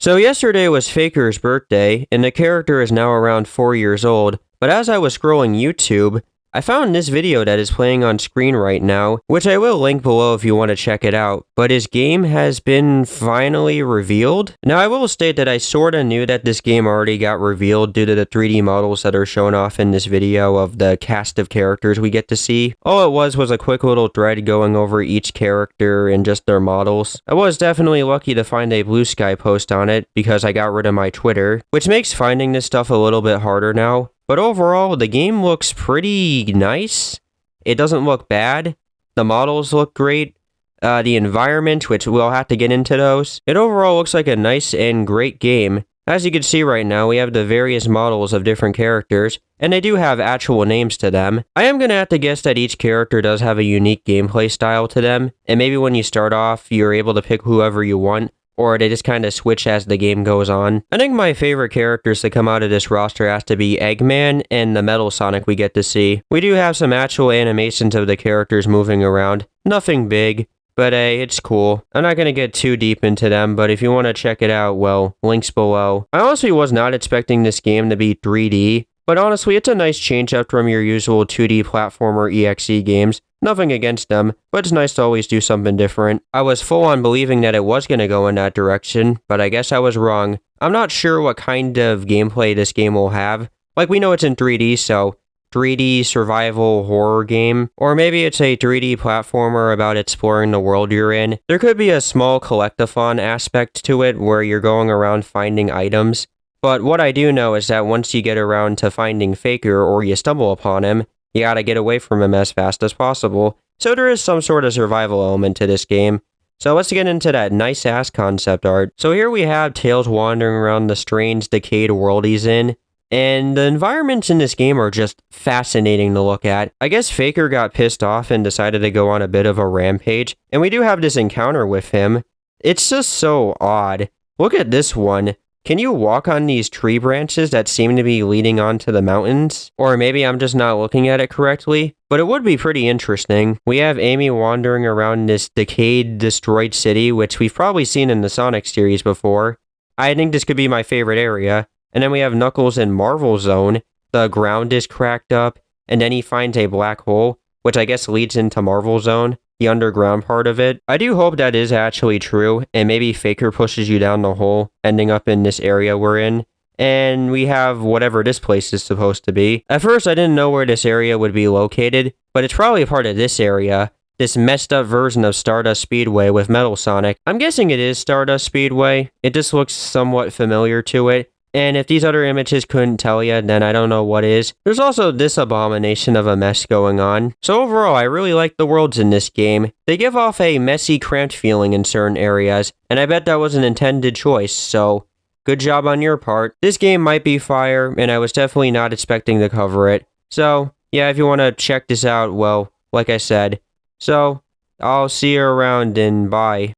So yesterday was Faker's birthday, and the character is now around 4 years old, but as I was scrolling YouTube, I found this video that is playing on screen right now, which I will link below if you want to check it out, but his game has been finally revealed. Now I will state that I sorta knew that this game already got revealed due to the 3D models that are shown off in this video of the cast of characters we get to see. All it was a quick little thread going over each character and just their models. I was definitely lucky to find a Blue Sky post on it because I got rid of my Twitter, which makes finding this stuff a little bit harder now. But overall, the game looks pretty nice. It doesn't look bad. The models look great. The environment, which we'll have to get into those. It overall looks like a nice and great game. As you can see right now, we have the various models of different characters, and they do have actual names to them. I am going to have to guess that each character does have a unique gameplay style to them, and maybe when you start off, you're able to pick whoever you want, or they just kind of switch as the game goes on. I think my favorite characters to come out of this roster has to be Eggman and the Metal Sonic we get to see. We do have some actual animations of the characters moving around. Nothing big, but hey, it's cool. I'm not going to get too deep into them, but if you want to check it out, well, links below. I honestly was not expecting this game to be 3D, but honestly, it's a nice change up from your usual 2D platformer EXE games. Nothing against them, but it's nice to always do something different. I was full on believing that it was going to go in that direction, but I guess I was wrong. I'm not sure what kind of gameplay this game will have. Like, we know it's in 3D, so 3D survival horror game, or maybe it's a 3D platformer about exploring the world you're in. There could be a small collectathon aspect to it where you're going around finding items, but what I do know is that once you get around to finding Faker or you stumble upon him, you gotta get away from him as fast as possible, so there is some sort of survival element to this game. So let's get into that nice-ass concept art. So here we have Tails wandering around the strange, decayed world he's in, and the environments in this game are just fascinating to look at. I guess Faker got pissed off and decided to go on a bit of a rampage, and we do have this encounter with him. It's just so odd. Look at this one. Can you walk on these tree branches that seem to be leading onto the mountains? Or maybe I'm just not looking at it correctly, but it would be pretty interesting. We have Amy wandering around this decayed, destroyed city, which we've probably seen in the Sonic series before. I think this could be my favorite area. And then we have Knuckles in Marvel Zone. The ground is cracked up, and then he finds a black hole, which I guess leads into Marvel Zone, the underground part of it. I do hope that is actually true, and maybe Faker pushes you down the hole, ending up in this area we're in. And we have whatever this place is supposed to be. At first, I didn't know where this area would be located, but it's probably a part of this area. This messed up version of Stardust Speedway with Metal Sonic. I'm guessing it is Stardust Speedway. It just looks somewhat familiar to it. And if these other images couldn't tell you, then I don't know what is. There's also this abomination of a mess going on. So overall, I really like the worlds in this game. They give off a messy, cramped feeling in certain areas, and I bet that was an intended choice, so good job on your part. This game might be fire, and I was definitely not expecting to cover it. So, yeah, if you want to check this out, well, like I said. So, I'll see you around, and bye.